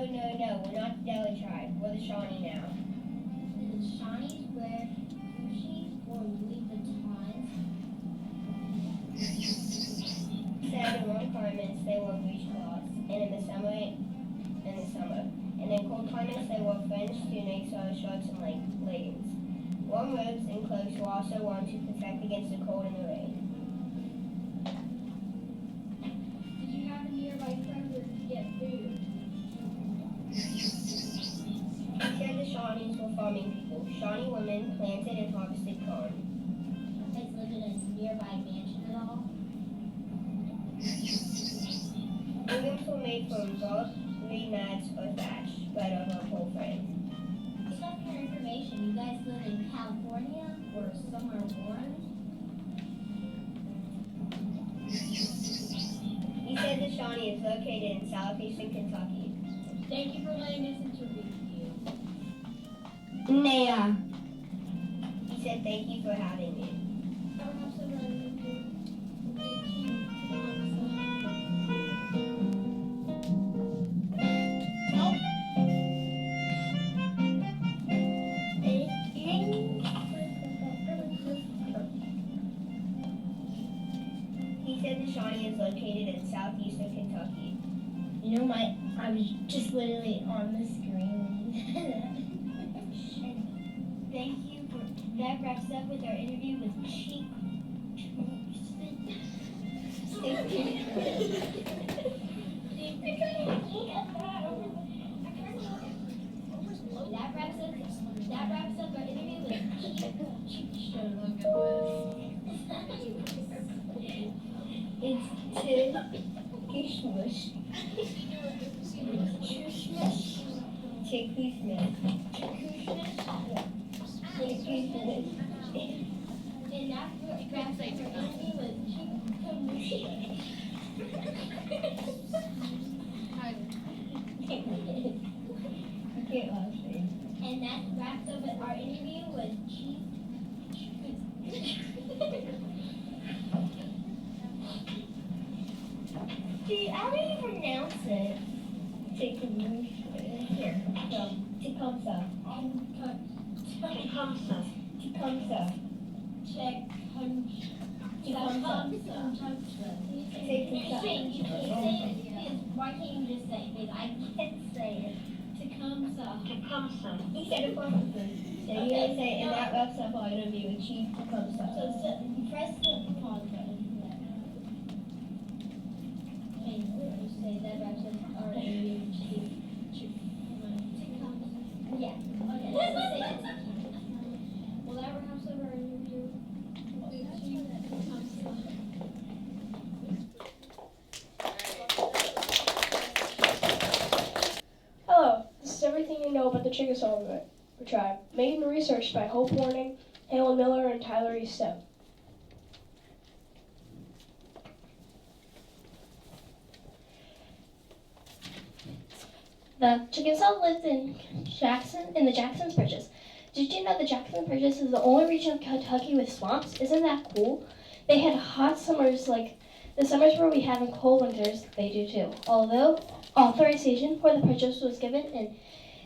No, we're not the Delaware tribe. We're the Shawnee now. The Shawnees wear Gucci or Louis Vuittons. Said in warm climates they wore breech cloths, and in the summer, and in cold climates they wore French tunics or shorts and leggings. Warm robes and cloaks were also worn to protect against the cold and the rain. Did you have a nearby friend to get food? He said the Shawnees were farming people. Shawnee women planted and harvested corn. You guys lived in a nearby mansion at all? Wigwams were made from bark, reed mats, or thatch, spread over a pole frame. Based on your information, you guys live in California or somewhere warm? He said the Shawnee is located in southeastern Kentucky. Thank you for letting us interview you. Naya. He said thank you for having me. He said the Shawnee is located in southeastern Kentucky. You know, I was just literally on the screen. Thank you for that. Wraps up with our interview with Chief. That wraps up our interview with Chief. It's Christmas. And that wraps up our interview with Chief. And that wraps up our interview with Chief. Gee, how do you pronounce it? Here, Tecumseh. Why can't you just say it? Because I can't say it. Tecumseh. He said it perfectly. So you gotta say, and that wraps up our interview with Chief Tecumseh. So press the pause button. And you say that wraps up our interview with Chief. Yeah. Okay. Let's say it. Well, that wraps up our interview with Chief Tecumseh. Hello, this is everything you know about the Chickasaw tribe, made and researched by Hope Warning, Halen Miller, and Tyler E. Step. The Chickasaw lived in the Jackson's Bridges. Did you know the Jackson Bridges is the only region of Kentucky with swamps? Isn't that cool? They had hot summers like the summers where we have in cold winters. They do too. Although authorization for the Bridges was given in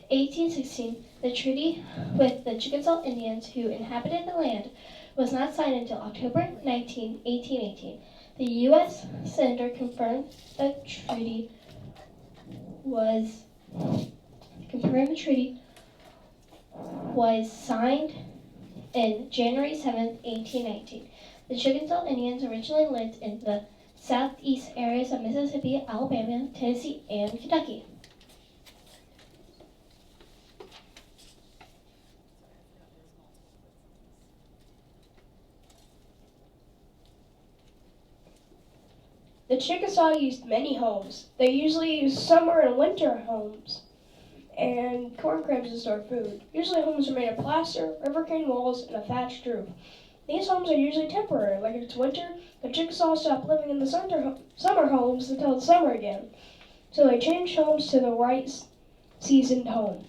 1816, the treaty with the Chickasaw Indians who inhabited the land was not signed until October 19, 1818. The U.S. Senator confirmed the treaty was signed in January 7, 1819. The Chickasaw Indians originally lived in the southeast areas of Mississippi, Alabama, Tennessee, and Kentucky. The Chickasaw used many homes. They usually used summer and winter homes and corn cribs to store food. Usually homes are made of plaster, river cane walls, and a thatched roof. These homes are usually temporary. Like if it's winter, the Chickasaw stop living in the summer homes until it's summer again. So they change homes to the right seasoned home.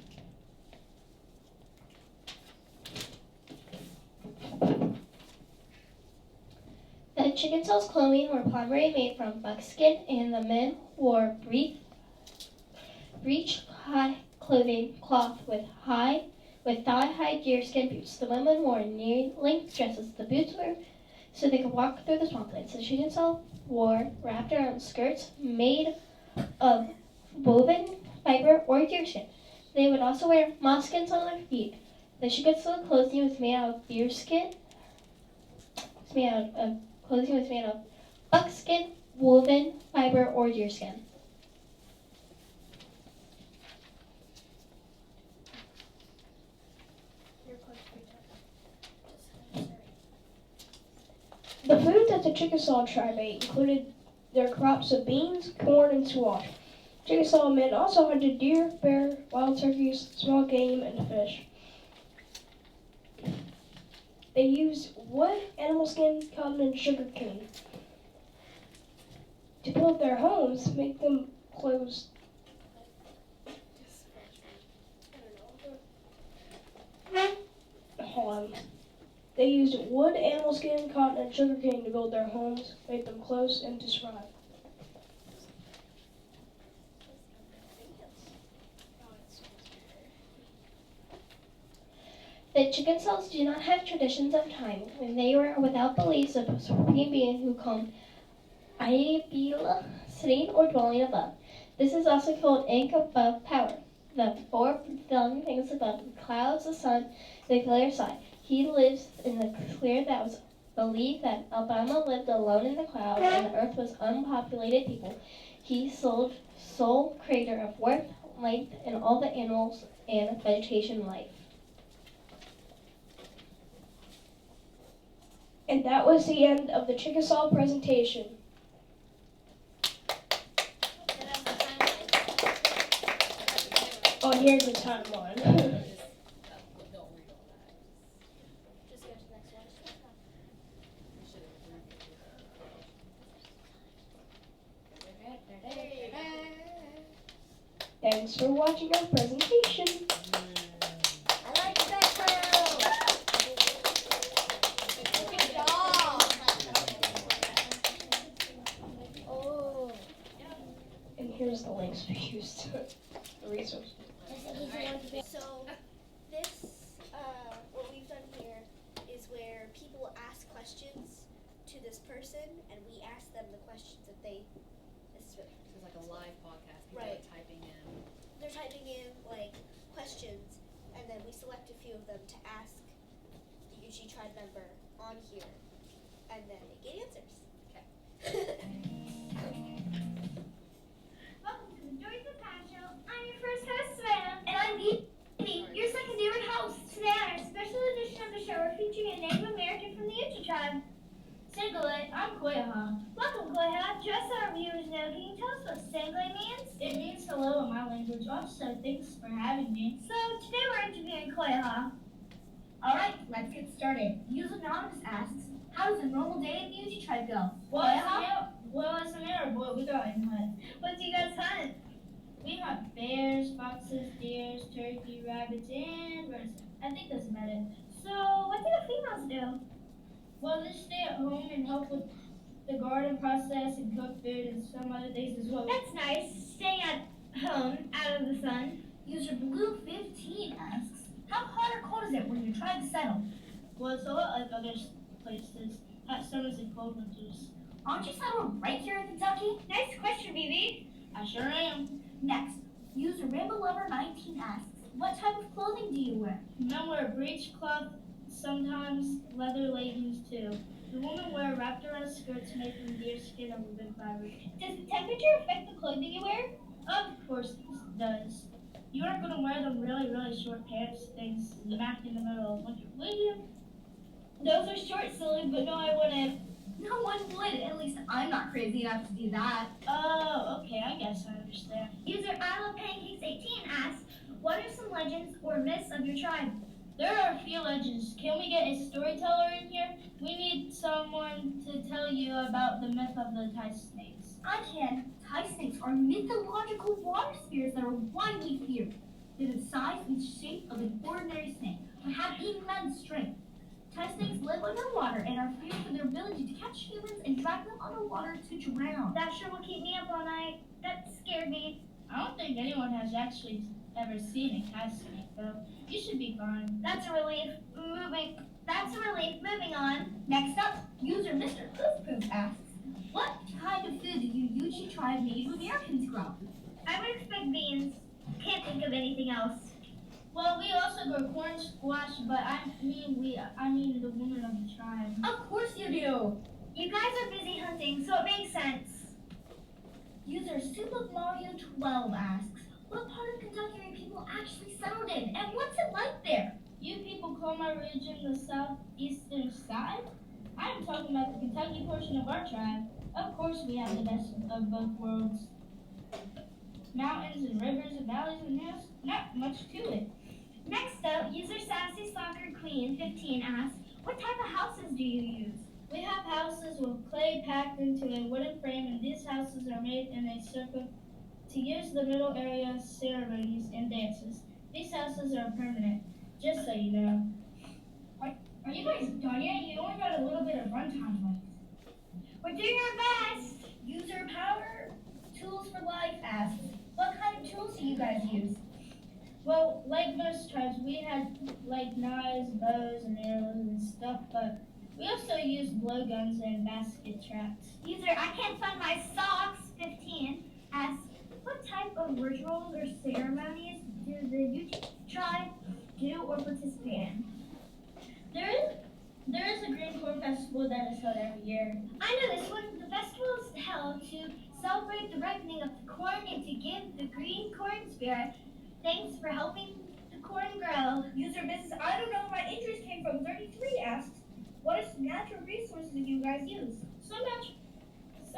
The Chickasaw's clothing were primarily made from buckskin, and the men wore breech high clothing cloth with thigh-high deerskin boots. The women wore knee-length dresses. The boots were so they could walk through the swamplands. The Chickasaw wore wrapped around skirts made of woven fiber or deerskin. They would also wear moccasins on their feet. The Chickasaw clothing was made out of deerskin. Clothing was made of buckskin, woven fiber, or deerskin. The food that the Chickasaw tribe ate included their crops of beans, corn, and squash. Chickasaw men also hunted deer, bear, wild turkeys, small game, and fish. They used wood, animal skin, cotton, and sugar cane to build their homes, make them clothes. Hold on. They used wood, animal skin, cotton, and sugar cane to build their homes, make them close, and to survive. The Chickasaws do not have traditions of time when they were without beliefs of a supreme being who come Aibila, sitting or dwelling above. This is also called ink above power. The four filling things above the clouds, the sun, the clear sky. He lives in the clear that was believed that Alabama lived alone in the cloud and the earth was unpopulated people. He sole creator of warmth, light, and all the animals and vegetation life. And that was the end of the Chickasaw presentation. Oh, here's the timeline. Just go to the next one. Thanks for watching our presentation. I like the background. Good job. Oh. And here's the links we used, the resources. So this, what we've done here is where people ask questions to this person, and we ask them the questions that they. This is like a live podcast. People Right. are typing in. They're typing in like questions, and then we select a few of them to ask the Yuji Tribe member on here, and then they get answers. Okay. Welcome to the Joys of Pine Show. I'm your first host, Savannah. And I'm Evie, your secondary host. Today on our special edition of the show, we're featuring a Native American from the Yuji Tribe. Singlet, I'm Koyaha. Welcome, Koyaha. Just so our viewers know, can you tell us what Singlet means? It means hello in my language. Also, thanks for having me. So, today we're interviewing Koyaha. Alright, let's get started. User Anonymous asks, how does a normal day in the Yuji Tribe go? Well, as a matter boy, we go and hunt. What do you guys hunt? We hunt bears, foxes, deers, turkey, rabbits, and birds. I think that's about it. So, what do the females do? Well, they stay at home and help with the garden process and cook food and some other things as well. That's nice. Staying at home, out of the sun. User Blue 15 asks, how hot or cold is it when you're trying to settle? Well, it's a lot like other places. Hot summers and cold winters. Aren't you settled right here in Kentucky? Nice question, BB. I sure am. Next, user Rainbow Lover 19 asks, what type of clothing do you wear? Men wear breechcloth, sometimes leather leggings too. The women wear wrapped around skirts made from deerskin or woven fiber. Does the temperature affect the clothing you wear? Of course it does. You aren't going to wear them really, really short pants things smack in the middle of winter, will you? Those are short, silly, but no, I wouldn't. No one would. At least I'm not crazy enough to do that. Oh, okay. I guess I understand. User I Love Pancakes 18 asks, what are some legends or myths of your tribe? There are a few legends. Can we get a storyteller in here? We need someone to tell you about the myth of the tie snakes. I can. Tie snakes are mythological water spirits that are widely feared. They're the size and shape of an ordinary snake, but have immense strength. Tie snakes live underwater and are feared for their ability to catch humans and drag them underwater to drown. That sure will keep me up all night. That scared me. I don't think anyone has actually ever seen a cat snake, though. You should be fine. That's a relief. Moving on. Next up, user Mr. Poof Poof asks, what kind of food do you Yuji Tribe Native Americans grow? I would expect beans. Can't think of anything else. Well, we also grow corn squash, but I mean the woman of the tribe. Of course you do. You guys are busy hunting, so it makes sense. User Soup of Mario 12 asks, what part of Kentucky are people actually settled in, and what's it like there? You people call my region the southeastern side? I'm talking about the Kentucky portion of our tribe. Of course we have the best of both worlds. Mountains and rivers and valleys and hills, not much to it. Next up, user Sassy Soccer Queen 15 asks, what type of houses do you use? We have houses with clay packed into a wooden frame, and these houses are made in a circle to use the middle area ceremonies and dances. These houses are permanent, just so you know. Are you guys done yet? You only got a little bit of runtime left. We're doing our best. User Power Tools for Life asks, what kind of tools do you guys use? Well, like most tribes, we had like knives, bows, and arrows and stuff, but we also used blowguns and basket traps. User I Can't Find My Socks 15 asks, what type of rituals or ceremonies do the Yuji Tribe do or participate in? There is a Green Corn Festival that is held every year. I know this one. The festival is held to celebrate the ripening of the corn and to give the green corn spirit thanks for helping the corn grow. User Business I Don't Know Where My Interest Came From 33 asks, what natural resources do you guys use? Some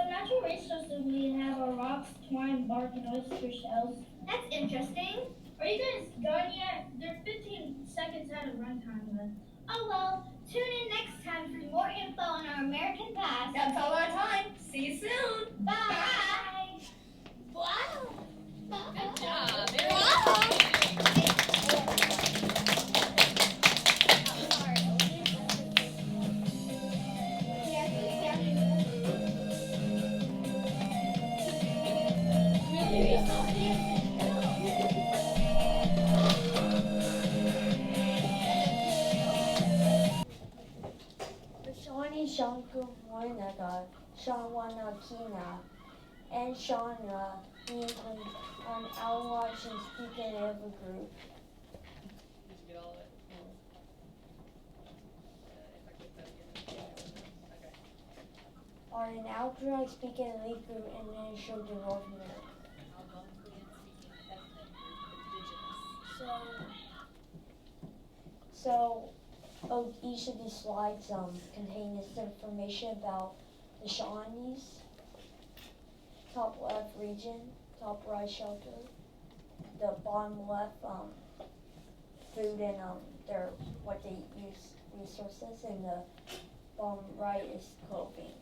natural resources we have are rocks, twine, bark, and oyster shells. That's interesting. Are you guys done yet? There are 15 seconds out of runtime left. Oh well, tune in next time for more info on our American past. That's all our time. See you soon. Bye. Wow. Good job. Very The Shawnee, Shankumoinaga, Shawanakina, and Shawnee meet on our watch and speak in every group. Did you get all of it? If I click that again. Okay. Are an outdrive speak in a lead group and then show the North America. Algonquian speaking ethnic group indigenous. So each of these slides contain this information about the Shawnees, top left region, top right shelter, the bottom left food and their what they use resources, and the bottom right is clothing.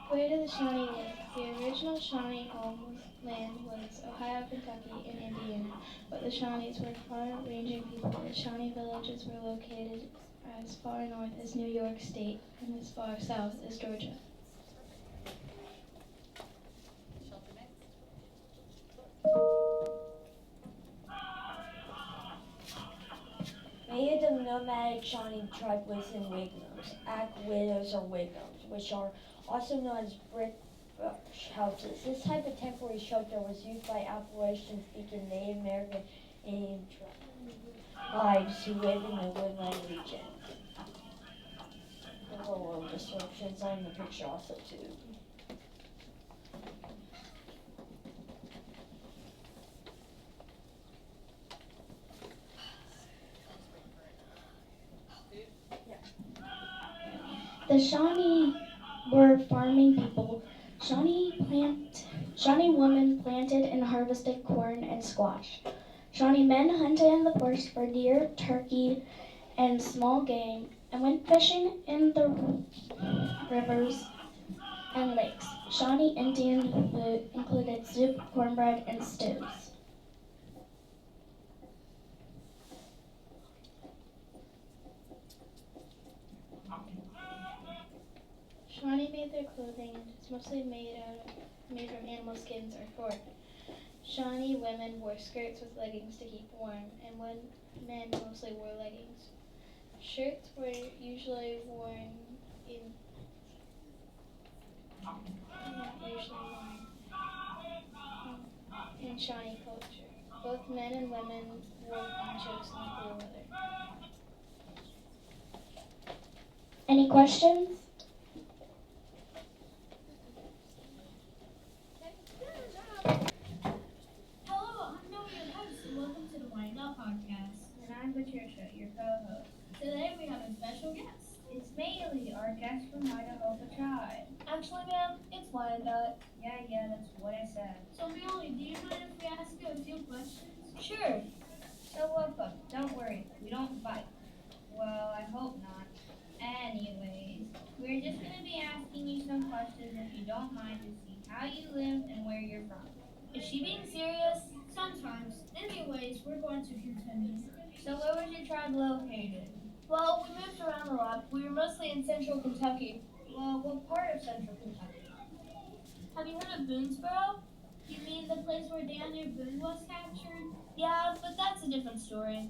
Where do the Shawnee live? The original Shawnee homeland was Ohio, Kentucky, and Indiana, but the Shawnees were far-ranging people. The Shawnee villages were located as far north as New York State and as far south as Georgia. Shelter next. Many of the nomadic Shawnee tribe lives in wigwams, widows or wigwams, which are also known as brick houses. This type of temporary shelter was used by Appalachian-speaking Native American Indian tribes who live in the woodland region. There are little descriptions on the picture also too. The Shawnee were farming people. Shawnee women planted and harvested corn and squash. Shawnee men hunted in the bush for deer, turkey, and small game, and went fishing in the rivers and lakes. Shawnee Indian food included soup, cornbread, and stews. Shawnee made their It's mostly made from animal skins or fur. Shawnee women wore skirts with leggings to keep warm, and men mostly wore leggings. Shirts were usually worn in Shawnee culture. Both men and women wore ponchos in the cool weather. Any questions? Hello, I'm Noe, your host, and welcome to the Wind Up Podcast. And I'm Patricia, your co-host. Today we have a special guest. It's Maylee, our guest from Untitled Chapter. Actually, ma'am, it's Wind Up. Yeah, that's what I said. So, Maylee, do you mind if we ask you a few questions? Sure. So welcome. Don't worry, we don't bite. Well, I hope not. Anyways, we're just going to be asking you some questions if you don't mind to see how you live and where you're from. Is she being serious? Sometimes. Anyways, we're going to continue. So where was your tribe located? Well, we moved around a lot. We were mostly in central Kentucky. Well, what part of central Kentucky? Have you heard of Boonesboro? You mean the place where Daniel Boone was captured? Yeah, but that's a different story.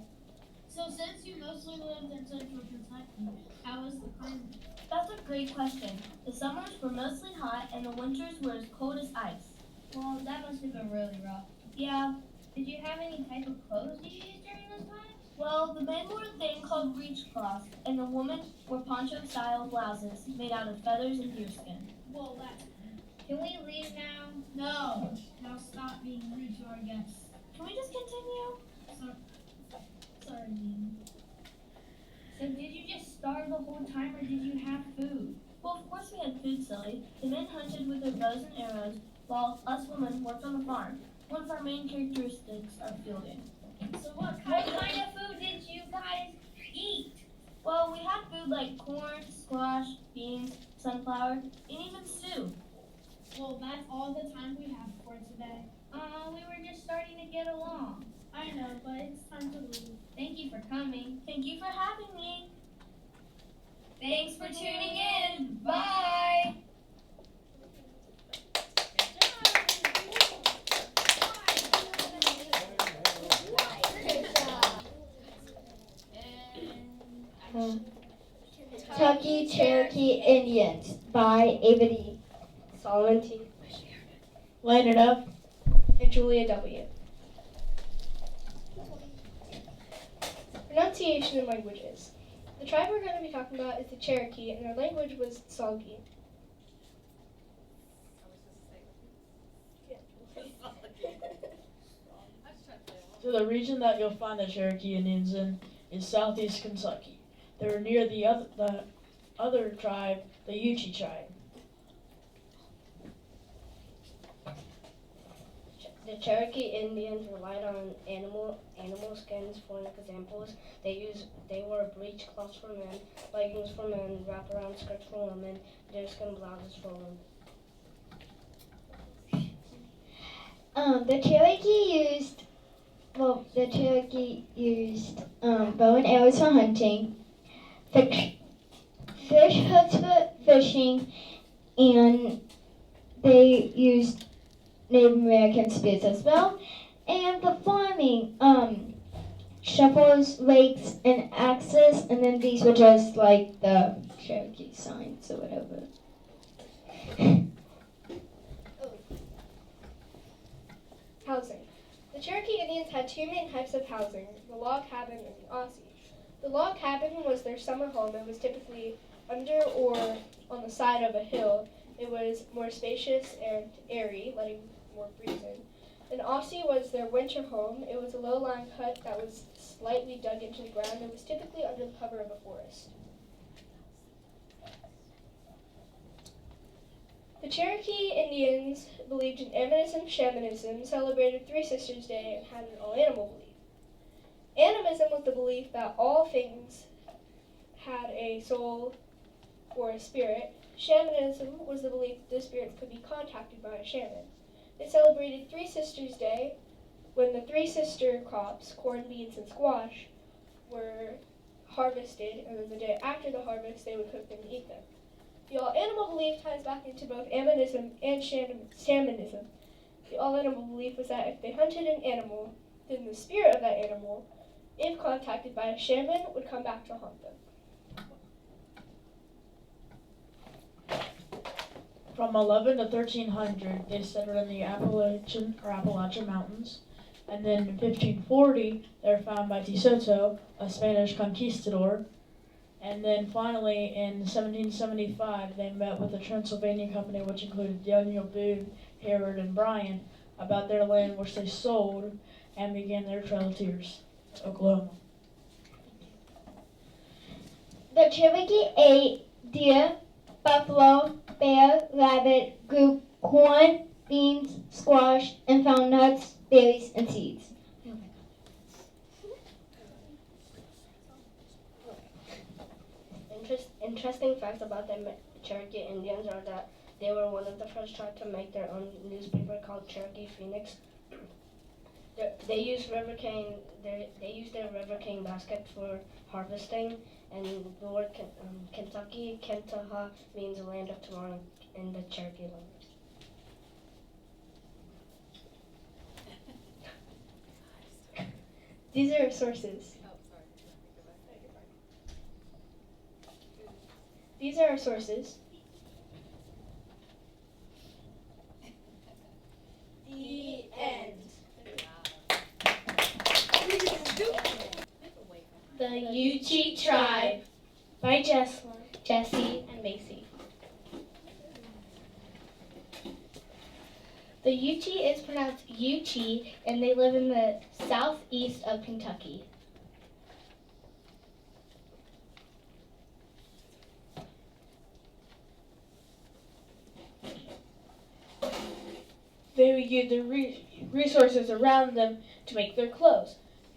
So since you mostly lived in central Kentucky, how was the climate? That's a great question. The summers were mostly hot and the winters were as cold as ice. Well, that must have been really rough. Yeah. Did you have any type of clothes you used during this time? Well, the men wore a thing called breechcloth, and the women wore poncho-style blouses made out of feathers and deerskin. Well, that's good. Can we leave now? No. Now stop being rude to our guests. Can we just continue? Sorry, Dean. So did you just starve the whole time, or did you have food? Well, of course we had food, silly. The men hunted with their bows and arrows, while us women worked on the farm. One of our main characteristics are fielding. So what kind of food did you guys eat? Well, we had food like corn, squash, beans, sunflower, and even stew. Well, that's all the time we have for today. We were just starting to get along. I know, but it's time to leave. Thank you for coming. Thank you for having me. Thanks for tuning in. Bye. Kentucky Cherokee Indians by Ava D. Solomon T. Landon F. and Julia W. Pronunciation and languages. The tribe we're going to be talking about is the Cherokee, and their language was Salgi. So the region that you'll find the Cherokee Indians in is southeast Kentucky. They were near the other tribe, the Yuji Tribe. The Cherokee Indians relied on animal skins for examples. They wore breechcloths for men, leggings for men, wraparound skirts for women, deerskin blouses for women. The Cherokee used bow and arrows for hunting, fish hooks for fishing, and they used Native American spears as well. And for farming, shovels, rakes, and axes, and then these were just like the Cherokee signs or whatever. Housing. The Cherokee Indians had two main types of housing, the log cabin and the Aussie. The log cabin was their summer home. It was typically under or on the side of a hill. It was more spacious and airy, letting more breeze in. An Aussie was their winter home. It was a low-lying hut that was slightly dug into the ground. It was typically under the cover of a forest. The Cherokee Indians believed in animism, shamanism, celebrated Three Sisters Day, and had an all-animal belief. Animism was the belief that all things had a soul or a spirit. Shamanism was the belief that the spirits could be contacted by a shaman. They celebrated Three Sisters Day when the three sister crops, corn, beans, and squash, were harvested, and then the day after the harvest they would cook them and eat them. The all-animal belief ties back into both animism and shamanism. The all-animal belief was that if they hunted an animal, then the spirit of that animal, if contacted by a shaman, would come back to haunt them. From 11 to 1300, they settled in the Appalachian Mountains, and then in 1540, they were found by De Soto, a Spanish conquistador, and then finally in 1775, they met with the Transylvania Company, which included Daniel Boone, Hayward, and Bryan, about their land, which they sold, and began their trail to Oklahoma. The Cherokee ate deer, buffalo, bear, rabbit, grew corn, beans, squash, and found nuts, berries, and seeds. Interesting facts about the Cherokee Indians are that they were one of the first tribes to make their own newspaper called Cherokee Phoenix. They used their river cane basket for harvesting, and the word Kentucky, Kentaha, means land of tomorrow in the Cherokee language. These are sources. These are our sources. The end. The Yuji Tribe By Jesslyn. Jesse and Macy. The Yuchi is pronounced Yuchi, and they live in the southeast of Kentucky. They would use the resources around them to make their clothes.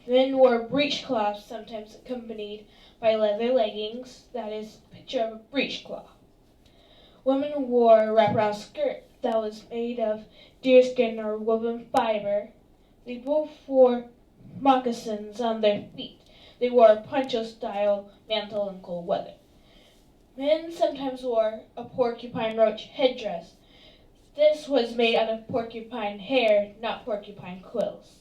Men wore breechcloths, sometimes accompanied by leather leggings, that is, a picture of a breechcloth. Women wore a wraparound skirt that was made of deerskin or woven fiber. They both wore moccasins on their feet. They wore a poncho-style mantle in cold weather. Men sometimes wore a porcupine roach headdress. This was made out of porcupine hair, not porcupine quills.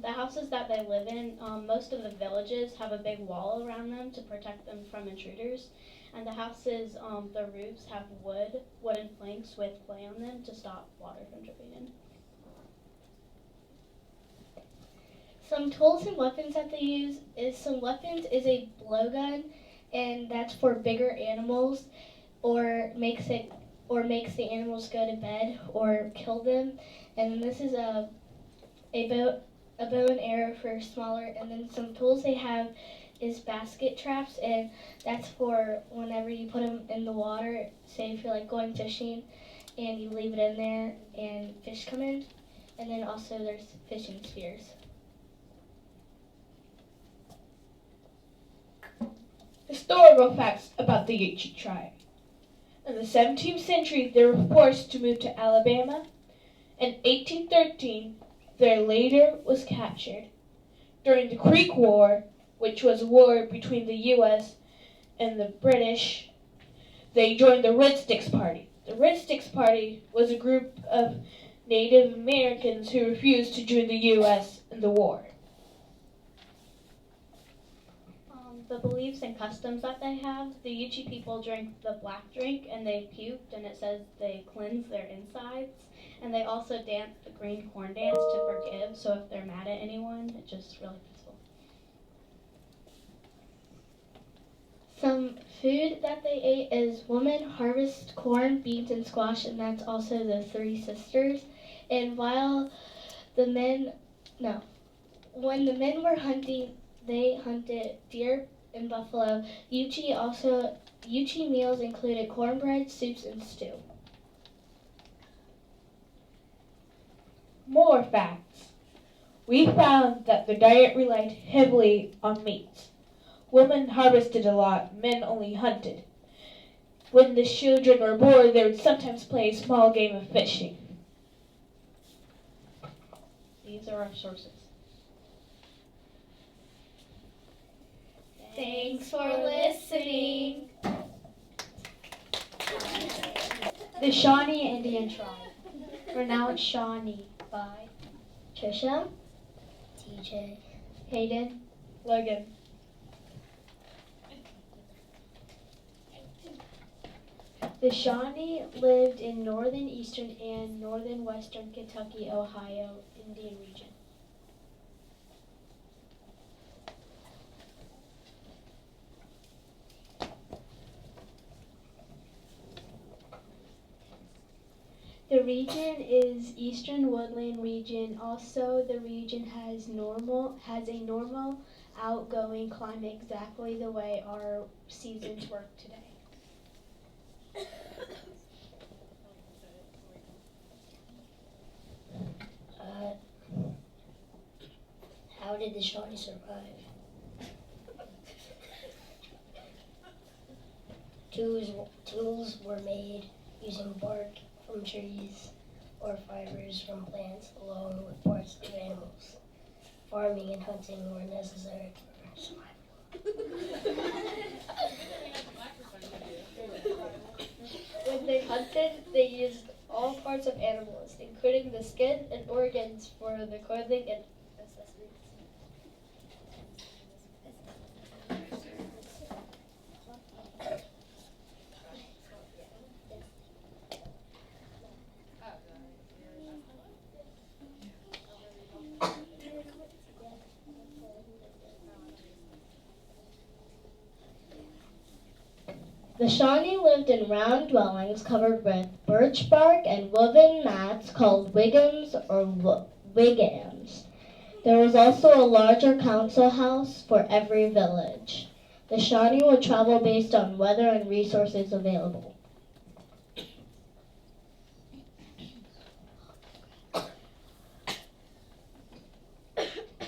The houses that they live in, most of the villages have a big wall around them to protect them from intruders. And the houses, the roofs have wooden planks with clay on them to stop water from dripping in. Some tools and weapons that they use is a blowgun, and that's for bigger animals, or makes the animals go to bed or kill them. And this is a bow and arrow for smaller. And then some tools they have is basket traps, and that's for whenever you put them in the water. Say if you're like going fishing, and you leave it in there, and fish come in. And then also there's fishing spears. Historical facts about the Yuchi tribe. In the 17th century, they were forced to move to Alabama. In 1813, their leader was captured. During the Creek War, which was a war between the U.S. and the British, they joined the Red Sticks Party. The Red Sticks Party was a group of Native Americans who refused to join the U.S. in the war. The beliefs and customs that they have, the Yuchi people drink the black drink and they puked, and it says they cleanse their insides. And they also dance the green corn dance to forgive, so if they're mad at anyone, it's just really peaceful. Some food that they ate is women harvest corn, beans, and squash, and that's also the three sisters. And when the men were hunting, they hunted deer and buffalo. Yuchi meals included cornbread, soups, and stew. More facts. We found that the diet relied heavily on meat. Women harvested a lot, men only hunted. When the children were bored, they would sometimes play a small game of fishing. These are our sources. Thanks for listening. The Shawnee Indian Tribe, pronounced Shawnee, by Trisha, TJ. Hayden, Logan. The Shawnee lived in northern eastern and northern western Kentucky, Ohio Indian region. The region is eastern woodland region. Also, the region has a normal outgoing climate exactly the way our seasons work today. How did the Shawnee survive? Tools were made using bark from trees or fibers from plants along with parts of animals. Farming and hunting were necessary for survival. When they hunted, they used all parts of animals, including the skin and organs for the clothing and accessories. The Shawnee lived in round dwellings covered with birch bark and woven mats called wiggins or wiggams. There was also a larger council house for every village. The Shawnee would travel based on weather and resources available.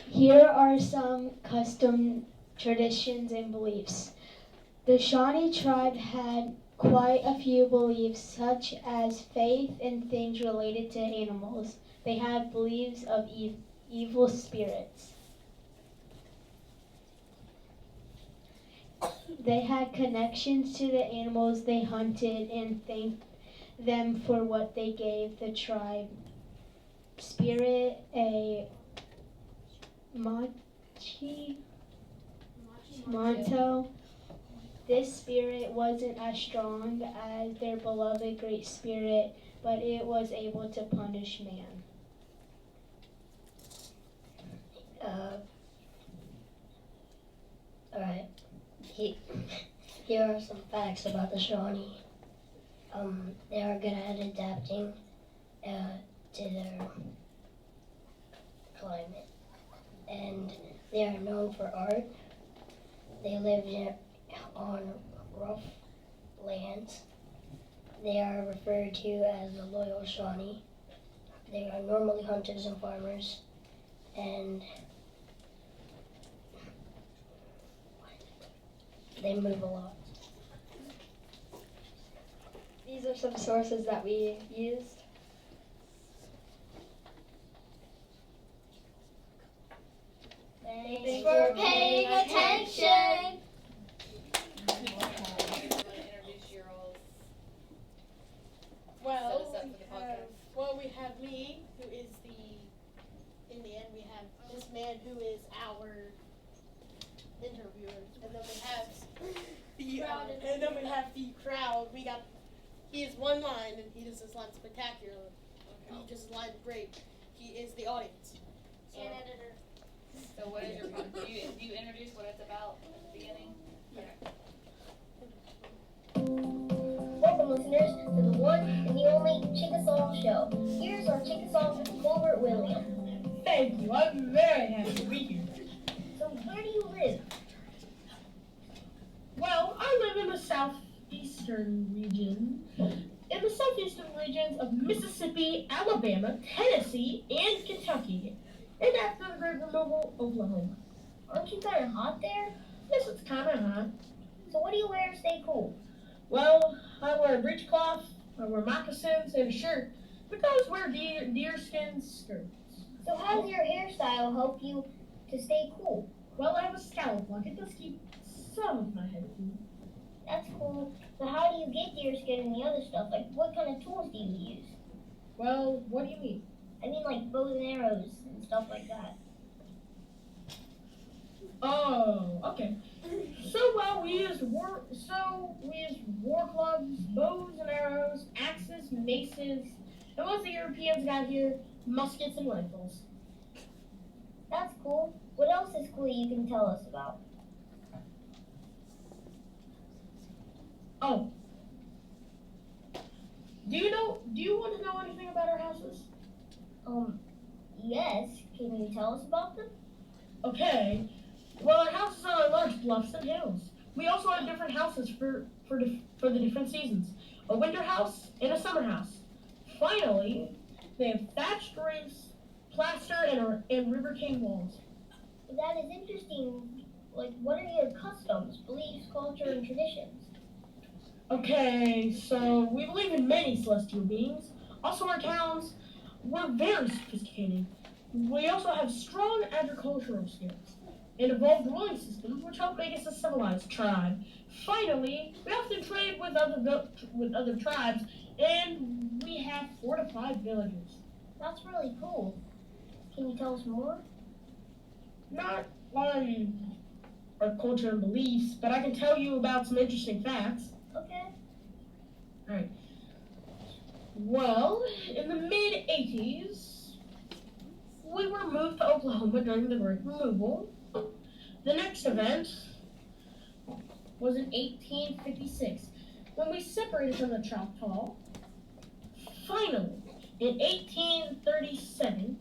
Here are some custom traditions and beliefs. The Shawnee tribe had quite a few beliefs, such as faith in things related to animals. They had beliefs of evil spirits. They had connections to the animals they hunted and thanked them for what they gave the tribe. Spirit, a motto. This spirit wasn't as strong as their beloved Great Spirit, but it was able to punish man. Alright. Here are some facts about the Shawnee. They are good at adapting to their climate. And they are known for art. They live on rough lands. They are referred to as the loyal Shawnee. They are normally hunters and farmers. And they move a lot. These are some sources that we used. Thanks for paying attention. We have me, who is in the end, we have this man who is our interviewer, and then we have the crowd. He is one line, and he does his line spectacular. He does his line great. He is the audience. And editor. So what is your do you introduce what it's about at the beginning? Yeah. Welcome, listeners, to the one and the only Chickasaw Show. Here's our Chickasaw Colbert Williams. Thank you. I'm very happy to be here. So, where do you live? Well, I live in the southeastern region. In the southeastern regions of Mississippi, Alabama, Tennessee, and Kentucky. And after the Great Removal, Oklahoma. Aren't you kind of hot there? Yes, it's kind of hot. So what do you wear to stay cool? Well, I wear a breechcloth, I wear moccasins, and a shirt, but I always wear deerskin skirts. So how does your hairstyle help you to stay cool? Well, I have a scalp lock. It does keep some of my head food. That's cool. But how do you get deer skin and the other stuff? Like, what kind of tools do you use? Well, what do you mean? I mean, like bows and arrows and stuff like that. Oh, okay. We used war clubs, bows and arrows, axes, maces, and once the Europeans got here, muskets and rifles. That's cool. What else is cool you can tell us about? Oh. Do you want to know anything about our houses? Yes. Can you tell us about them? Okay. Well, our houses are on large bluffs and hills. We also have different houses for the different seasons. A winter house and a summer house. Finally, they have thatched roofs, plaster, and river cane walls. That is interesting. Like, what are your customs, beliefs, culture, and traditions? Okay, so we believe in many celestial beings. Also, our towns, we're very sophisticated. We also have strong agricultural skills and evolved ruling systems, which help make us a civilized tribe. Finally, we often trade with other tribes, and we have fortified villages. That's really cool. Can you tell us more? Not on our culture and beliefs, but I can tell you about some interesting facts. Okay. Alright. Well, in the mid-80s, we were moved to Oklahoma during the Great Removal. The next event was in 1856, when we separated from the Choctaw. Finally, in 1837,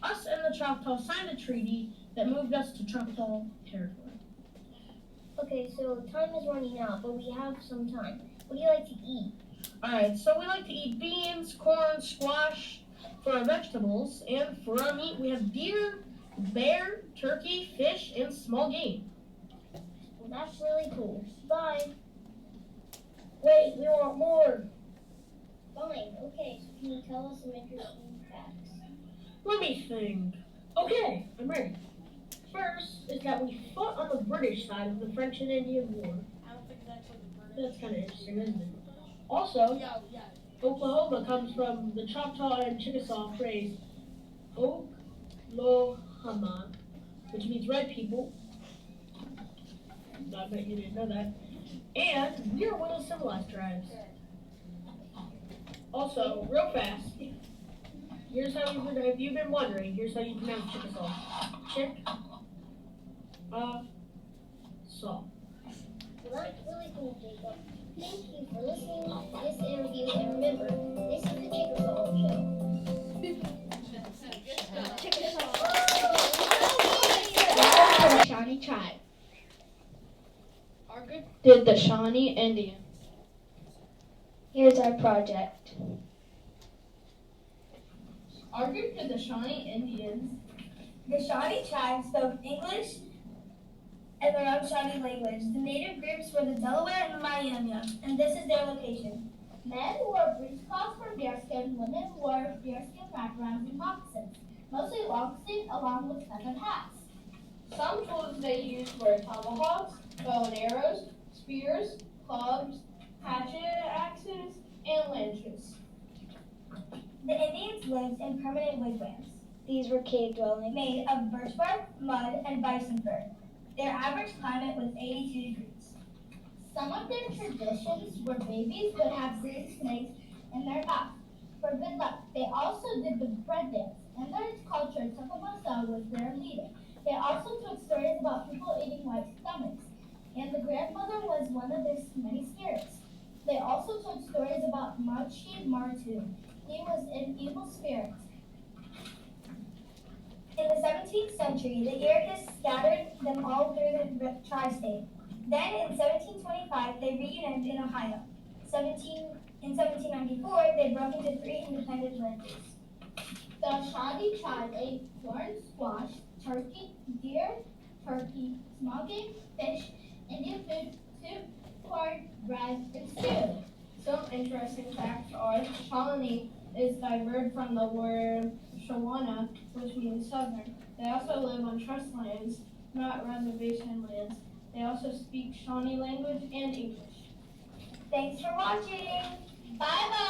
us and the Choctaw signed a treaty that moved us to Choctaw territory. Okay, so time is running out, but we have some time. What do you like to eat? Alright, so we like to eat beans, corn, squash for our vegetables, and for our meat we have deer, bear, turkey, fish, and small game. Well, that's really cool. Bye. Wait, we want more. Fine. Okay, so can you tell us some interesting facts? Let me think. Okay, I'm ready. First is that we fought on the British side of the French and Indian War. I don't think it's actually the British. That's kind of interesting, isn't it? Also, Oklahoma comes from the Choctaw and Chickasaw phrase Oklahoma, which means red people. I bet you didn't know that. And we are one of the civilized tribes. Also, real fast, here's how if you've been wondering, here's how you pronounce Chickasaw. Saw. Well, that's really cool, Jacob. Thank you for listening to this interview, and remember, this is the Chickasaw Show. The Shawnee Tribe. Did the Shawnee Indians. Here's our project. Our group did the Shawnee Indians. The Shawnee tribe spoke English and their own Shawnee language. The native groups were the Delaware and the Miami, and this is their location. Men wore breechcloths from deerskin, women wore deerskin wraparounds and moccasins, mostly long sleeve along with feathered hats. Some tools they used were tomahawks, bow and arrows, spears, clubs, hatchet axes, and lances. The Indians lived in permanent wigwams. These were cave dwellings made of birch bark, mud, and bison fur. Their average climate was 82 degrees. Some of their traditions were babies would have green snakes in their mouth for good luck. They also did the bread dance. In their culture, Tuckamasa was their leader. They also told stories about people eating white stomachs, and the grandmother was one of their many spirits. They also told stories about Machi Martu. He was an evil spirit. In the 17th century, the Iroquois scattered them all through the tri-state. Then, in 1725, they reunited in Ohio. In 1794, they broke into 3 independent ranches. The Shawnee tribe ate corn, squash, turkey, deer, turkey, small game, fish, Indian food, soup, corn, bread, and stew. Some interesting facts are Shawnee is diverged from the word Shawana, which means southern. They also live on trust lands, not reservation lands. They also speak Shawnee language and English. Thanks for watching. Bye bye.